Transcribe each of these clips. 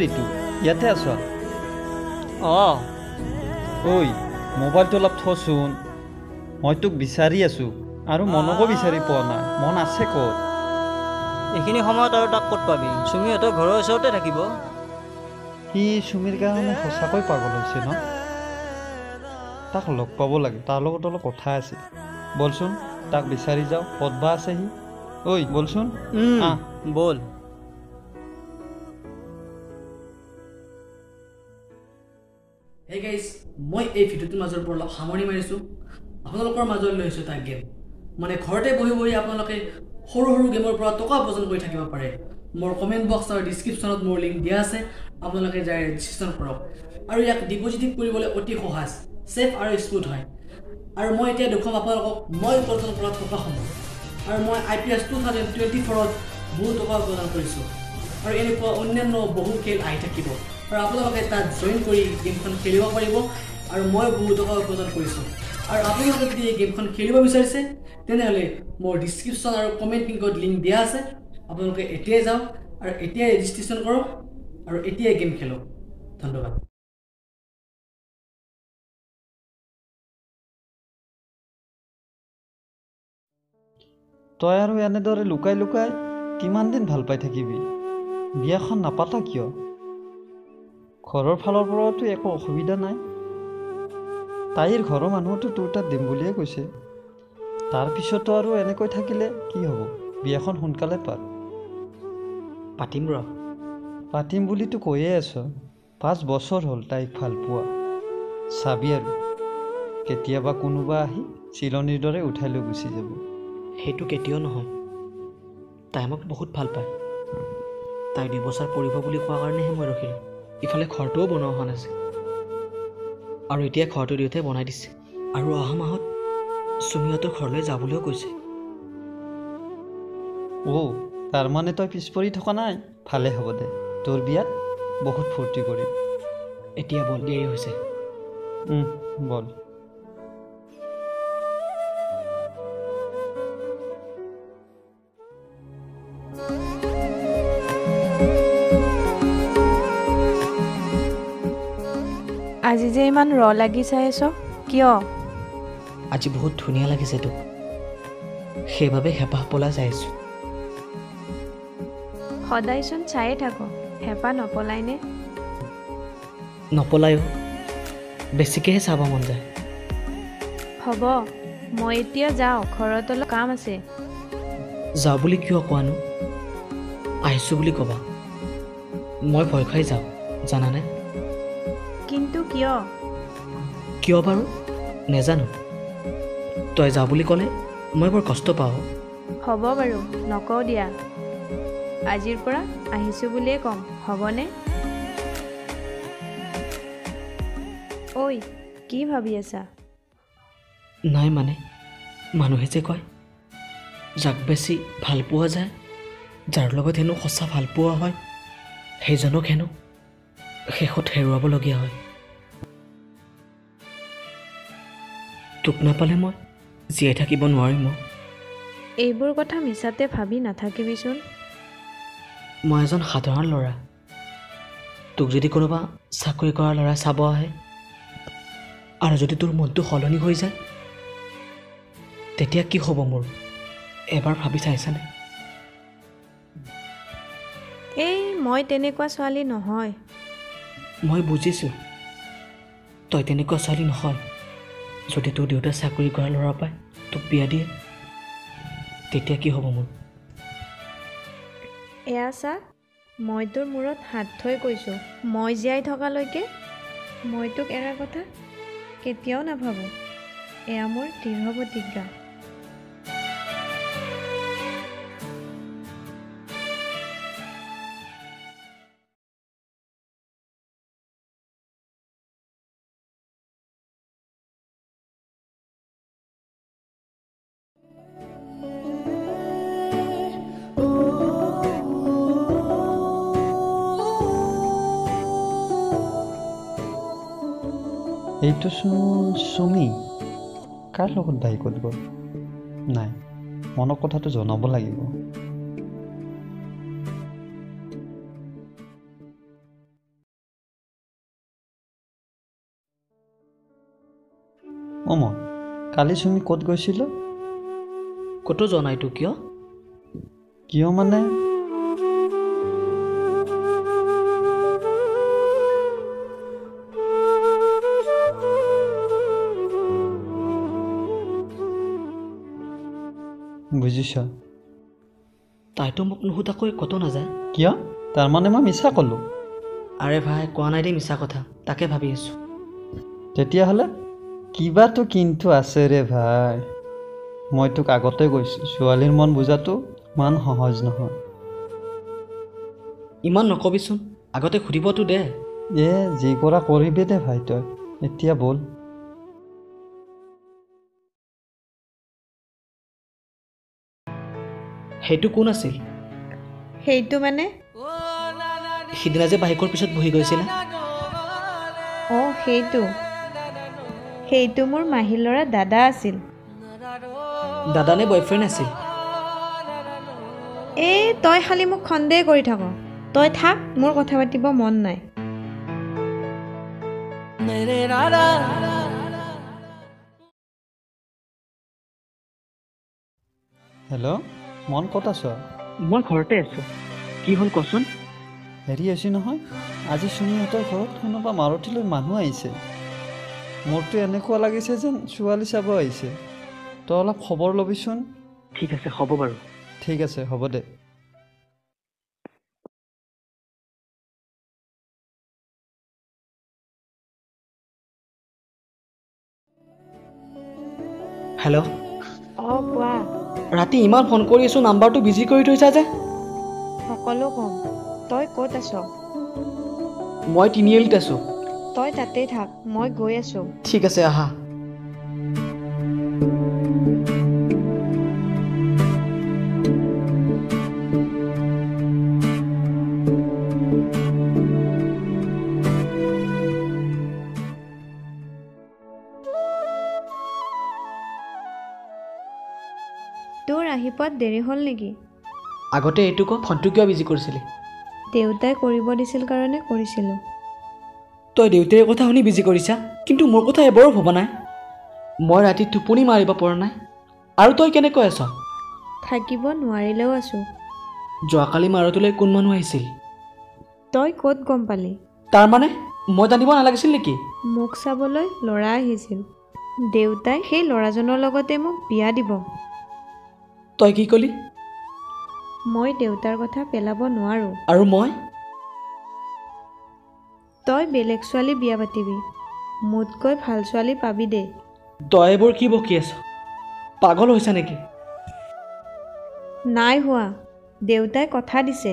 ঋতু ইয়াতে আছ অঁ ঐ মোবাইলটো অলপ থচোন মই তোক বিচাৰি আছোঁ আৰু মনকো বিচাৰি পোৱা নাই মন আছে ক'ত এইখিনি সময়ত আৰু তাক ক'ত পাবি চুমিহঁতৰ ঘৰৰ ওচৰতে থাকিব সি চুমিৰ কাৰণে সঁচাকৈ পাগল হৈছে ন তাক লগ পাব লাগে তাৰ লগত অলপ কথা আছে বলচোন তাক বিচাৰি যাওঁ ক'ত বা আছে সি ঐ বলচোন আহ বল Hey guys, মই এই ভিডিঅ'টোৰ মাজৰ পৰা অলপ সামৰি মাৰিছোঁ আপোনালোকৰ মাজলৈ লৈ আহিছোঁ এটা গেম মানে ঘৰতে বহি বহি আপোনালোকে সৰু সৰু গেমৰ পৰা টকা উপাৰ্জন কৰি থাকিব পাৰে মোৰ কমেণ্ট বক্স আৰু ডিছক্ৰিপশ্যনত মোৰ লিংক দিয়া আছে আপোনালোকে যাই ৰেজিষ্ট্ৰেশ্যন কৰক আৰু ইয়াক ডিপজিট কৰিবলৈ অতি সহজ ছেফ আৰু স্মুথ হয় আৰু মই এতিয়া দেখুৱাম আপোনালোকক মই উপাৰ্জন কৰা টকাসমূহ আৰু মই IPS 2024ত বহুত টকা উপাৰ্জন কৰিছোঁ আৰু এনেকুৱা অন্যান্য বহু খেল আহি থাকিব আৰু আপোনালোকে তাত জইন কৰি গেমখন খেলিব পাৰিব আৰু মই বহুত টকা উপাৰ্জন কৰিছোঁ আৰু আপোনালোকে যদি এই গেমখন খেলিব বিচাৰিছে তেনেহ'লে মোৰ ডিছক্ৰিপশ্যন আৰু কমেণ্ট লিংকত লিংক দিয়া আছে আপোনালোকে এতিয়াই যাওক আৰু এতিয়াই ৰেজিষ্ট্ৰেশ্যন কৰক আৰু এতিয়াই গেম খেলক ধন্যবাদ তই আৰু এনেদৰে লুকাই লুকাই কিমান দিন ভাল পাই থাকিবি বিয়াখন নাপাতা কিয় ঘৰৰ ফালৰ পৰাতো একো অসুবিধা নাই তাইৰ ঘৰৰ মানুহতো তোৰ তাত দিম বুলিয়ে কৈছে তাৰপিছতো আৰু এনেকৈ থাকিলে কি হ'ব বিয়াখন সোনকালে পাতিম ৰ পাতিম বুলিতো কৈয়ে আছ 5 বছৰ হ'ল তাইক ভাল পোৱা চাবি আৰু কেতিয়াবা কোনোবা আহি চিলনীৰ দৰে উঠাই লৈ গুচি যাব সেইটো কেতিয়াও নহয় তাই মোক বহুত ভাল পায় তাই 2 বছৰ পঢ়িব বুলি কোৱাৰ কাৰণেহে মই ৰখিলোঁ ইফালে ঘৰটোও বনোৱা হোৱা নাছিল আৰু এতিয়া ঘৰটো দেউতাই বনাই দিছে আৰু অহা মাহত চুমিহঁতৰ ঘৰলৈ যাবলৈও কৈছে তাৰমানে তই পিছ পৰি থকা নাই ভালে হ'ব দে তোৰ বিয়াত বহুত ফূৰ্তি কৰিম এতিয়া বল দেৰি হৈছে বল আজি যে ইমান লাগি চাই আছ কিয় আজি বহুত ধুনীয়া লাগিছে তোক সেইবাবে হেঁপাহ পলাই চাই আছোঁ সদায়চোন চায়ে থাকো হেঁপাহ নপলাইনে নপলায়ো বেছিকৈহে চাব মন যায় হ'ব মই এতিয়া যাওঁ ঘৰত অলপ কাম আছে যাওঁ বুলি কিয় কোৱানো আহিছোঁ বুলি ক'বা মই ভয় খাই যাওঁ জানানে কিন্তু কিয় কিয় বাৰু নেজানো তই যাওঁ বুলি ক'লে মই বৰ কষ্ট পাওঁ হ'ব বাৰু নকওঁ দিয়া আজিৰ পৰা আহিছোঁ বুলিয়ে ক'ম হ'বনে ঐ কি ভাবি আছা নাই মানে মানুহে যে কয় যাক বেছি ভাল পোৱা যায় যাৰ লগত হেনো সঁচা ভাল পোৱা হয় সেইজনক হেনো শেষত হেৰুৱাবলগীয়া হয় তোক নাপালে মই জীয়াই থাকিব নোৱাৰিম এইবোৰ কথা মিছাতে ভাবি নাথাকিবিচোন মই এজন সাধাৰণ ল'ৰা তোক যদি কোনোবা চাকৰি কৰা ল'ৰা চাব আহে আৰু যদি তোৰ মনটো সলনি হৈ যায় তেতিয়া কি হ'ব মোৰ এবাৰ ভাবি চাইছানে এই মই তেনেকুৱা ছোৱালী নহয় মই বুজিছোঁ তই তেনেকুৱা ছোৱালী নহয় যদি তোৰ দেউতাই চাকৰি কৰা ল'ৰা পায় তোক বিয়া দিয়ে তেতিয়া কি হ'ব মোৰ এয়া চা মই তোৰ মূৰত হাত থৈ কৈছোঁ মই জীয়াই থকালৈকে মই তোক এৰাৰ কথা কেতিয়াও নাভাবোঁ এয়া মোৰ দৃঢ় প্ৰতিজ্ঞা এইটোচোন চুমি কাৰ লগত বাইকত গ'ল নাই মনক কথাটো জনাব লাগিব কালি চুমি ক'ত গৈছিল? ক'তো যোৱা নাইতো, কিয়? কিয় মানে বুজিছ? তাইতো মোক নুসুধাকৈ ক'তো নাযায়। কিয়? তাৰমানে মই মিছা ক'লোঁ? আৰে ভাই, কোৱা নাই দেই মিছা কথা, তাকে ভাবি আছোঁ। তেতিয়াহ'লে কিবাটো কিন্তু আছে ৰে ভাই। মই তোক আগতে কৈছোঁ, ছোৱালীৰ মন বুজাটো ইমান সহজ নহয়। ইমান নকবিচোন, আগতে সুধিবতো দে। যি কৰা কৰিবি দে ভাই তই। এতিয়া বল। সেইটো কোন আছিল? সেইটো মানে? সিদিনা যে বাইকৰ পিছত বহি গৈছিলা। অঁ, সেইটো মোৰ মাহী ল'ৰা দাদা আছিল। দাদা নে বয়ফ্ৰেণ্ড আছিল? তই খালি মোক সন্দেহ কৰি থাক। তই থাক, মোৰ কথা পাতিব মন নাই। হেল্ল', মন ক'ত আছ? মই ঘৰতে আছোঁ। কি হ'ল কচোন? হেৰি হৈছে নহয়, আজি চুমিহঁতৰ ঘৰত কোনোবা মাৰুতি লৈ মানুহ আহিছে। মোৰতো এনেকুৱা লাগিছে যেন ছোৱালী চাব আহিছে। তই অলপ খবৰ ল'বিচোন। ঠিক আছে, হ'ব বাৰু। ঠিক আছে, হ'ব দে। হেল্ল', অঁ, কোৱা। ৰাতি ইমান ফোন কৰি আছোঁ, নাম্বাৰটো বিজি কৰি থৈছা যে? সকলো কম। তই ক'ত আছ? মই তিনিআলিত আছোঁ। তই তাতেই থাক, মই গৈ আছোঁ। ঠিক আছে, আহা। তোৰ আহি পোৱাত দেৰি হ'ল নেকি? আগতে এইটো ক, ফোনটো কিয় বিজি কৰিছিলি? দেউতাই কৰিব দিছিল কাৰণে কৰিছিলোঁ। তই দেউতাৰ কথা শুনি বিজি কৰিছা, কিন্তু মোৰ কথা এবাৰো ভবা নাই। মই ৰাতি টোপনি মাৰিব পৰা নাই, আৰু তই কেনেকৈ আছ? থাকিব নোৱাৰিলেও আছোঁ। যোৱাকালি মাৰুতিলৈ কোন মানুহ আহিছিল? তই ক'ত গম পালি? তাৰমানে মই জানিব নালাগিছিল নেকি? মোক চাবলৈ ল'ৰা আহিছিল। দেউতাই সেই ল'ৰাজনৰ লগতে মোক বিয়া দিব। তই কি ক'লি? মই দেউতাৰ কথা পেলাব নোৱাৰোঁ। আৰু মই? তই বেলেগ ছোৱালী বিয়া পাতিবি। মোতকৈ ভাল ছোৱালী পাবি দে। তই এইবোৰ কি বকি আছ? পাগল হৈছা নেকি? নাই হোৱা। দেউতাই কথা দিছে,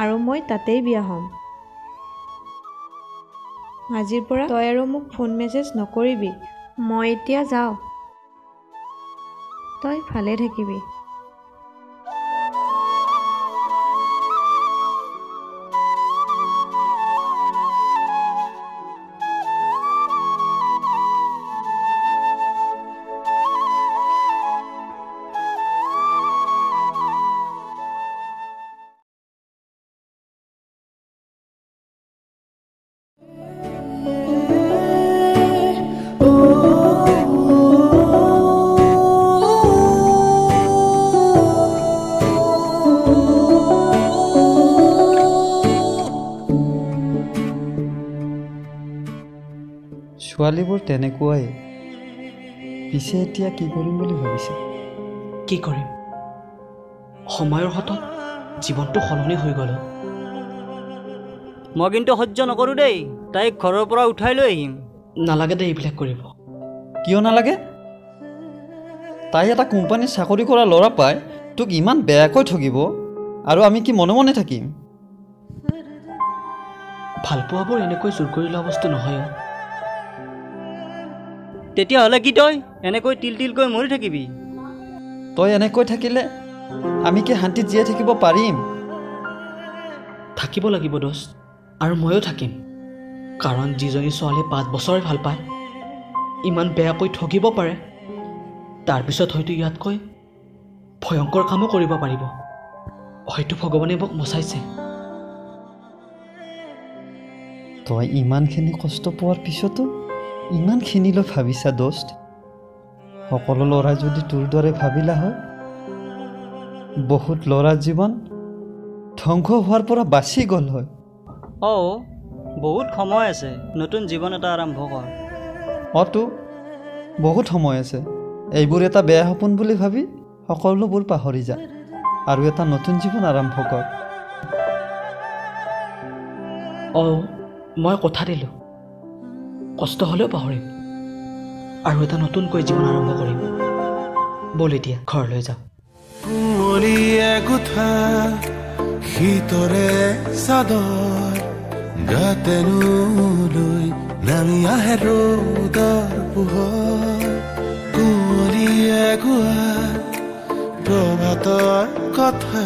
আৰু মই তাতেই বিয়া হ'ম। আজিৰ পৰা তই আৰু মোক ফোন মেছেজ নকৰিবি। মই এতিয়া যাওঁ। তই ভালে থাকিবি। ছোৱালীবোৰ তেনেকুৱাই। পিছে এতিয়া কি কৰিম বুলি ভাবিছে? কি কৰিম? সময়ৰ হাতত জীৱনটো সলনি হৈ গ'ল। মই কিন্তু সহ্য নকৰোঁ দেই। তাইক ঘৰৰ পৰা উঠাই লৈ আহিম। নালাগে দে এইবিলাক কৰিব। কিয় নালাগে? তাই এটা কোম্পানীত চাকৰি কৰা ল'ৰা পাই তোক ইমান বেয়াকৈ ঠগিব, আৰু আমি কি মনে মনে থাকিম? ভালপোৱাবোৰ এনেকৈ জোৰ কৰি লোৱা বস্তু নহয়। তেতিয়াহ'লে কি তই এনেকৈ তিল তিলকৈ মৰি থাকিবি? তই এনেকৈ থাকিলে আমি কি শান্তিত জীয়াই থাকিব পাৰিম? থাকিব লাগিব দোস্ত, আৰু ময়ো থাকিম। কাৰণ যিজনী ছোৱালী 5 বছৰে ভাল পায়, ইমান বেয়াকৈ ঠগিব পাৰে, তাৰপিছত হয়তো ইয়াতকৈ ভয়ংকৰ কামো কৰিব পাৰিব। হয়তো ভগৱানে মোক বচাইছে। তই ইমানখিনি কষ্ট পোৱাৰ পিছতো ইমানখিনিলৈ ভাবিছা দোস্ত? সকলো ল'ৰাই যদি তোৰ দৰে ভাবিলা হয়, বহুত ল'ৰাৰ জীৱন ধ্বংস হোৱাৰ পৰা বাচি গ'ল হয়। বহুত সময় আছে, নতুন জীৱন এটা আৰম্ভ কৰ। তো বহুত সময় আছে। এইবোৰ এটা বেয়া সপোন বুলি ভাবি সকলোবোৰ পাহৰি যা আৰু এটা নতুন জীৱন আৰম্ভ কৰ। মই কথা দিলোঁ, কষ্ট হ'লেও পাহৰিম আৰু এটা নতুনকৈ জীৱন আৰম্ভ কৰিম। ব'ল এতিয়া ঘৰলৈ যাওঁ। কুঁৱলীয়ে গুঠা শীতৰে চাদৰ গাতেনো লৈ নামি আহে ৰ'দৰ পোহৰ। কুঁৱলীয়ে গোৱা প্ৰভাতৰ কথা